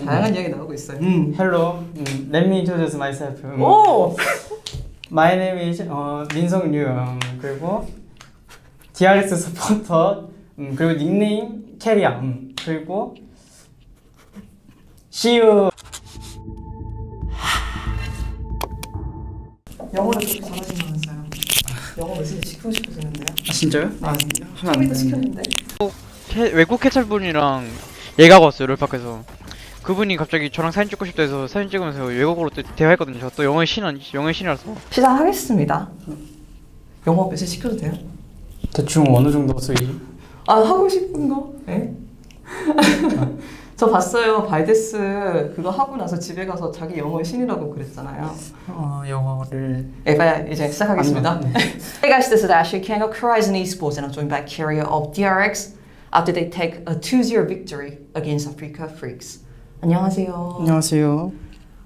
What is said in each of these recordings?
다양한 이야기 나오고 있어요. Hello. Let me introduce myself. 오! My name is 민성류. 그리고 DRX 서포터. 그리고 닉네임 캐리아. 그리고 See you. 영어를 그렇게 잘하시면서요. 영어 메시지 시키고 싶으시는데요? 아 진짜요? 아, 처음에도 시켰는데. 외국 캐찰분이랑 얘가 왔어요 롤파크에서. 그분이 갑자기 저랑 사진 찍고 싶다 해서 사진 찍으면서 외국어로 또 대화했거든요. 저 또 영어의 신이라서. 시작하겠습니다. 영어 메시지 시켜도 돼요? 대충 어느 정도 수위? 아, 하고 싶은 거? 네? 저 봤어요. 발데스 그거 하고 나서 집에 가서 자기 영어의 신이라고 그랬잖아요. 영어를 에바 이제 시작하겠습니다. 네. Hey guys, this is Ashley Kang of Horizon Esports and I'm joined by Kyria of DRX after they take a 2-0 victory against Africa Freaks. 안녕하세요. 안녕하세요.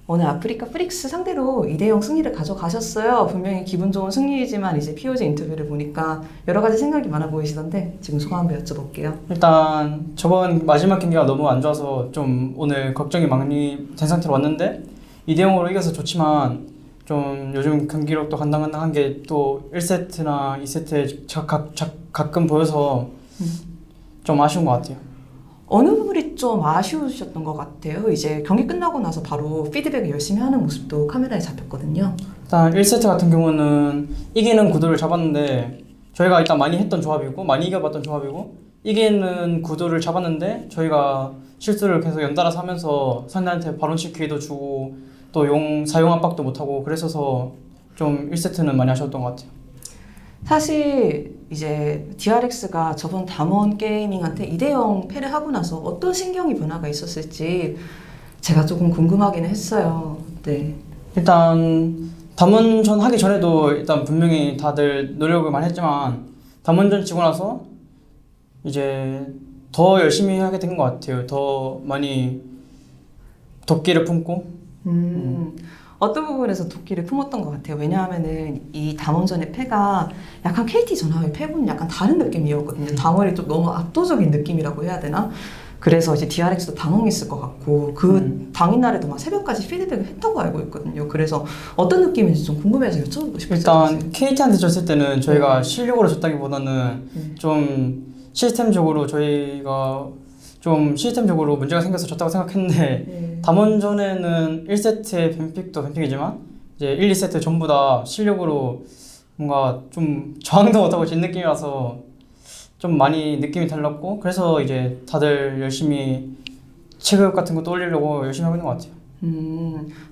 오늘 아프리카 프릭스 상대로 2대0 승리를 가져가셨어요. 분명히 기분 좋은 승리이지만 이제 POG 인터뷰를 보니까 여러 가지 생각이 많아 보이시던데 지금 소감 한번 여쭤볼게요. 일단 저번 마지막 경기가 너무 안 좋아서 좀 오늘 걱정이 많이 된 상태로 왔는데 2대0으로 이겨서 좋지만 좀 요즘 경기력도 간당간당한 게 또 1세트나 2세트에 가끔 보여서 좀 아쉬운 것 같아요. 어느 부분이 좀 아쉬우셨던 것 같아요? 이제 경기 끝나고 나서 바로 피드백을 열심히 하는 모습도 카메라에 잡혔거든요. 일단 1세트 같은 경우는 이기는 구도를 잡았는데 저희가 일단 많이 했던 조합이고 많이 이겨봤던 조합이고 이기는 구도를 잡았는데 저희가 실수를 계속 연달아서 하면서 상대한테 발언식 기회도 주고 또 사용 압박도 못하고 그랬어서 좀 1세트는 많이 아쉬웠던 것 같아요. 사실 이제 DRX가 저번 담원 게이밍한테 2대0 패를 하고 나서 어떤 신경이 변화가 있었을지 제가 조금 궁금하기는 했어요. 네. 일단 담원전 하기 전에도 일단 분명히 다들 노력을 많이 했지만 담원전 지고 나서 이제 더 열심히 하게 된 것 같아요. 더 많이 덕기를 품고 어떤 부분에서 도끼를 품었던 것 같아요. 왜냐하면은 이 담원전의 패가 약간 KT 전화의 패고는 약간 다른 느낌이었거든요. 담원이 좀 너무 압도적인 느낌이라고 해야 되나? 그래서 이제 DRX도 당황했을 것 같고 그 당일날에도 막 새벽까지 피드백을 했다고 알고 있거든요. 그래서 어떤 느낌인지 좀 궁금해서 여쭤보고 싶었어요. 일단 KT한테 졌을 때는 저희가 실력으로 졌다기보다는 좀 시스템적으로 저희가 좀 시스템적으로 문제가 생겨서 졌다고 생각했는데 담원전에는 1세트의 뱀픽도 뱀픽이지만 이제 1, 2세트 전부 다 실력으로 뭔가 좀 저항도 못하고 진 느낌이라서 좀 많이 느낌이 달랐고 그래서 이제 다들 열심히 체급 같은 것도 올리려고 열심히 하고 있는 것 같아요.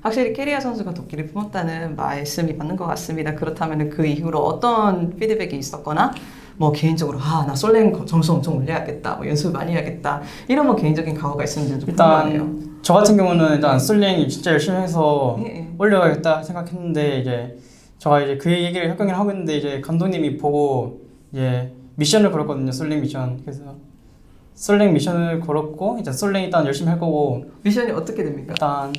확실히 캐리아 선수가 도끼를 품었다는 말씀이 맞는 것 같습니다. 그렇다면 그 이후로 어떤 피드백이 있었거나 뭐 개인적으로 나 솔랭 점수 엄청 올려야겠다, 뭐 연습 많이 해야겠다 이런 뭐 개인적인 각오가 있었는지 좀 궁금하네요. 저 같은 경우는 일단 솔랭 진짜 열심히 해서 예. 올려야겠다 생각했는데 이제 제가 이제 그 얘기를 협경을 하고 있는데 이제 감독님이 보고 이제 미션을 걸었거든요. 솔랭 미션. 그래서 솔랭 미션을 걸었고 이제 솔랭 일단 열심히 할 거고 미션이 어떻게 됩니까? 일단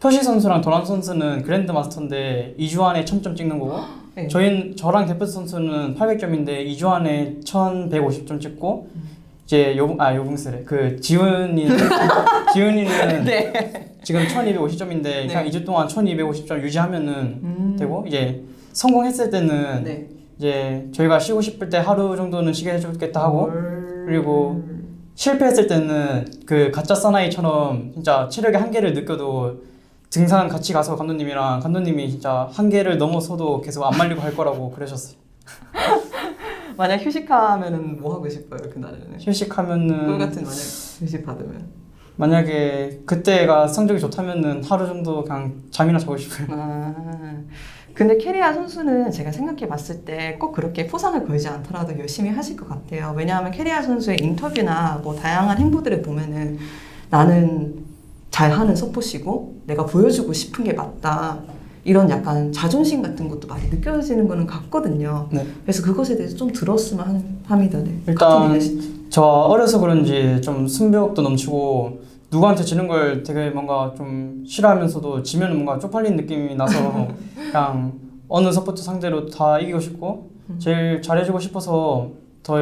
표시 선수랑 도란 선수는 그랜드 마스터인데 2주 안에 1000점 찍는 거고 네. 저랑 데프트 선수는 800점인데 2주 안에 1150점 찍고 이제 요붕스래 그 지훈이는 네. 지금 1250점인데 그냥 2주 동안 1250점 유지하면은 되고 이제 성공했을 때는 네. 이제 저희가 쉬고 싶을 때 하루 정도는 쉬게 해주겠다 하고 그리고 실패했을 때는 그 가짜 사나이처럼 진짜 체력의 한계를 느껴도 등산 같이 가서 감독님이 진짜 한계를 넘어서도 계속 안 말리고 할 거라고 그러셨어요. 만약 휴식하면은 뭐 하고 싶어요 그날에는? 휴식하면은 꿀 같은 만약 휴식 받으면. 만약에 그때가 성적이 좋다면은 하루 정도 그냥 잠이나 자고 싶어요. 근데 캐리아 선수는 제가 생각해 봤을 때 꼭 그렇게 포상을 걸지 않더라도 열심히 하실 것 같아요. 왜냐하면 캐리아 선수의 인터뷰나 뭐 다양한 행보들을 보면은 나는 잘하는 서폿이고 내가 보여주고 싶은 게 맞다. 이런 약간 자존심 같은 것도 많이 느껴지는 거는 같거든요. 네. 그래서 그것에 대해서 좀 들었으면 합니다. 네. 일단 저 어려서 그런지 좀 승부욕도 넘치고 누구한테 지는 걸 되게 뭔가 좀 싫어하면서도 지면 뭔가 쪽팔린 느낌이 나서 그냥 어느 서포트 상대로 다 이기고 싶고 제일 잘해주고 싶어서 더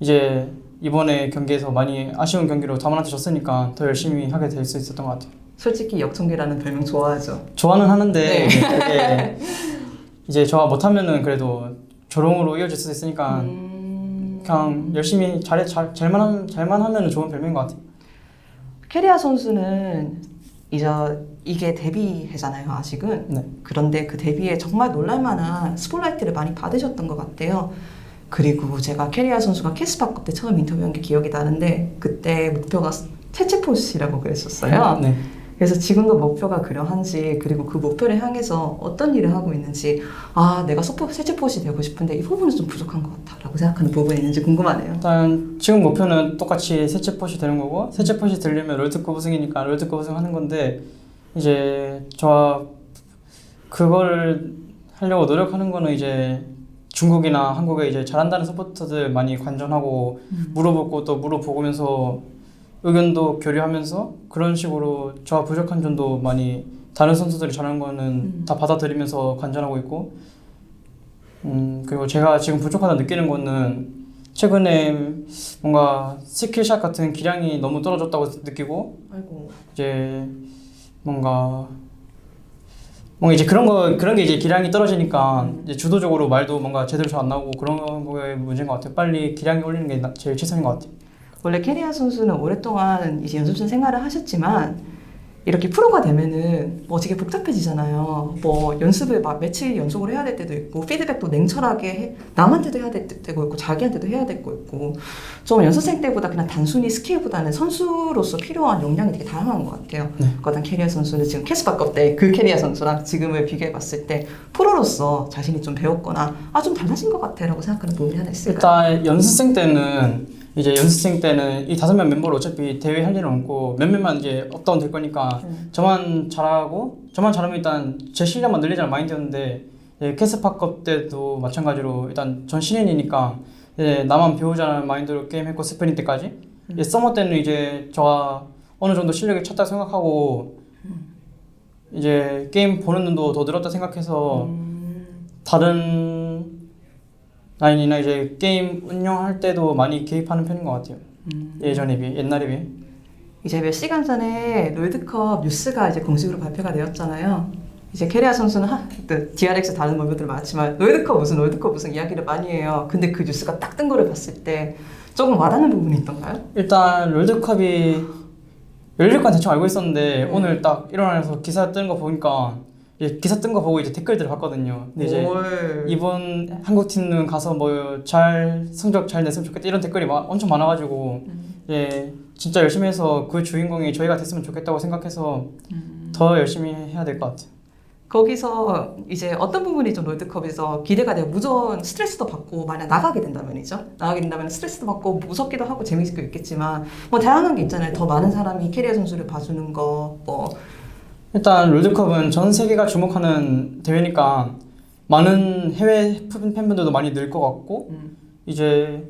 이제 이번에 경기에서 많이 아쉬운 경기로 담원한테 졌으니까 더 열심히 하게 될 수 있었던 것 같아요. 솔직히 역청기라는 별명 좋아하죠. 좋아는 하는데 네. 그게 이제 저가 못하면은 그래도 조롱으로 이어질 수도 있으니까 그냥 열심히 잘만 하면은 좋은 별명인 것 같아요. 캐리아 선수는 이게 데뷔해잖아요, 아직은. 네. 그런데 그 데뷔에 정말 놀랄만한 스포트라이트를 많이 받으셨던 것 같아요. 그리고 제가 캐리아 선수가 캐스파컵 때 처음 인터뷰한 게 기억이 나는데 그때 목표가 채채포시라고 그랬었어요. 네. 그래서 지금도 목표가 그러한지 그리고 그 목표를 향해서 어떤 일을 하고 있는지 내가 채채포시 되고 싶은데 이 부분은 좀 부족한 것 같다라고 생각하는 부분이 있는지 궁금하네요. 일단 지금 목표는 똑같이 세체포시 되는 거고 세체포시 되려면 롤드컵 우승이니까 롤드컵 우승하는 건데 이제 저와 그걸 하려고 노력하는 거는 이제 중국이나 한국에 이제 잘한다는 서포터들 많이 관전하고 물어보고 또 물어보면서 의견도 교류하면서 그런 식으로 저와 부족한 점도 많이 다른 선수들이 잘하는 거는 다 받아들이면서 관전하고 있고 그리고 제가 지금 부족하다 느끼는 거는 최근에 뭔가 스킬샷 같은 기량이 너무 떨어졌다고 느끼고 아이고. 이제 뭔가 이제 그런 게 이제 기량이 떨어지니까 이제 주도적으로 말도 뭔가 제대로 잘 안 나오고 그런 거에 문제인 것 같아요. 빨리 기량이 올리는 게 제일 최선인 것 같아요. 원래 캐리아 선수는 오랫동안 이제 연습생 생활을 하셨지만 이렇게 프로가 되면은 되게 복잡해지잖아요. 연습을 막 며칠 연속으로 해야 될 때도 있고 피드백도 냉철하게 남한테도 해야 되고 있고 자기한테도 해야 되고 있고 좀 연습생 때보다 그냥 단순히 스킬보다는 선수로서 필요한 역량이 되게 다양한 것 같아요. 그러다 캐리아 선수는 지금 캐스파컵 때 그 캐리아 선수랑 지금을 비교해봤을 때 프로로서 자신이 좀 배웠거나 좀 달라진 것 같아라고 생각하는 부분이 하나 있을까요? 일단 연습생 때는 이 5명 멤버로 어차피 대회 할 일은 없고 몇 명만 이제 업다운 될 거니까 저만 잘하면 일단 제 실력만 늘리자는 마인드였는데 캐스파컵 때도 마찬가지로 일단 전 신인이니까 나만 배우자는 마인드로 게임했고 스프린 때까지 서머 때는 이제 저가 어느 정도 실력이 찼다 생각하고 이제 게임 보는 눈도 더 늘었다 생각해서 다른 라인이나 이제 게임 운영할 때도 많이 개입하는 편인 것 같아요. 옛날에 비해. 이제 몇 시간 전에 롤드컵 뉴스가 이제 공식으로 발표가 되었잖아요. 이제 캐리아 선수는 DRX 다른 멤버들 많지만 롤드컵 우승 이야기를 많이 해요. 근데 그 뉴스가 딱 뜬 거를 봤을 때 조금 와닿는 부분이 있던가요? 일단 롤드컵이 열릴 건 대충 알고 있었는데 오늘 딱 일어나서 기사 뜬 거 보니까 기사 뜬 거 보고 이제 댓글들을 봤거든요. 근데 이제 이번 한국 팀은 가서 성적 잘 냈으면 좋겠다 이런 댓글이 엄청 많아가지고 진짜 열심히 해서 그 주인공이 저희가 됐으면 좋겠다고 생각해서 더 열심히 해야 될 것 같아요. 거기서 이제 어떤 부분이 좀 롤드컵에서 기대가 되고 무서운 스트레스도 받고 만약 나가게 된다면이죠. 나가게 된다면 스트레스도 받고 무섭기도 하고 재미있기도 있겠지만 다양한 게 있잖아요. 더 많은 사람이 캐리아 선수를 봐주는 거 일단 롤드컵은 전 세계가 주목하는 대회니까 많은 해외 팬분들도 많이 늘 것 같고 이제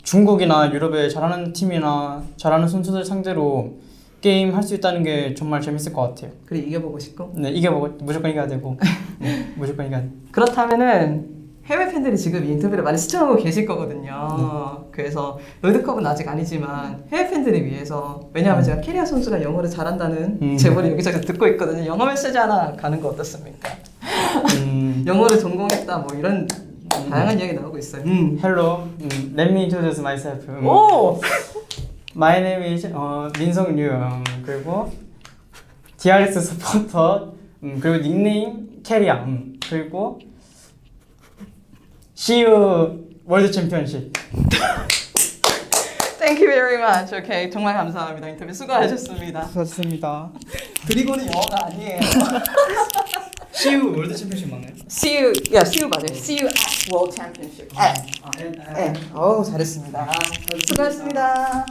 중국이나 유럽에 잘하는 팀이나 잘하는 선수들 상대로 게임 할 수 있다는 게 정말 재밌을 것 같아요. 그래 이겨보고 싶고? 네, 무조건 이겨야 되고 무조건 이겨야 돼. 그렇다면은 해외 팬들이 지금 이 인터뷰를 많이 시청하고 계실 거거든요. 그래서 롤드컵은 아직 아니지만 해외 팬들을 위해서 왜냐하면 제가 캐리아 선수가 영어를 잘한다는 제보를 여기저기서 듣고 있거든요. 영어 메시지 하나 가는 거 어떻습니까? 영어를 전공했다 이런 다양한 이야기 나오고 있어요. Hello, let me introduce myself. 오! My name is 민성류. 그리고 DRX 서포터. 그리고 닉네임 캐리아. 그리고 See you 월드 챔피언십. Thank you very much. 오케이, 정말 감사합니다. 인터뷰 수고하셨습니다. 수고하셨습니다. 그리고는 영어가 아니에요. See you 월드 챔피언십 맞나요? See you 맞아요. See you at World Championship. 어우, 잘했습니다. 수고하셨습니다.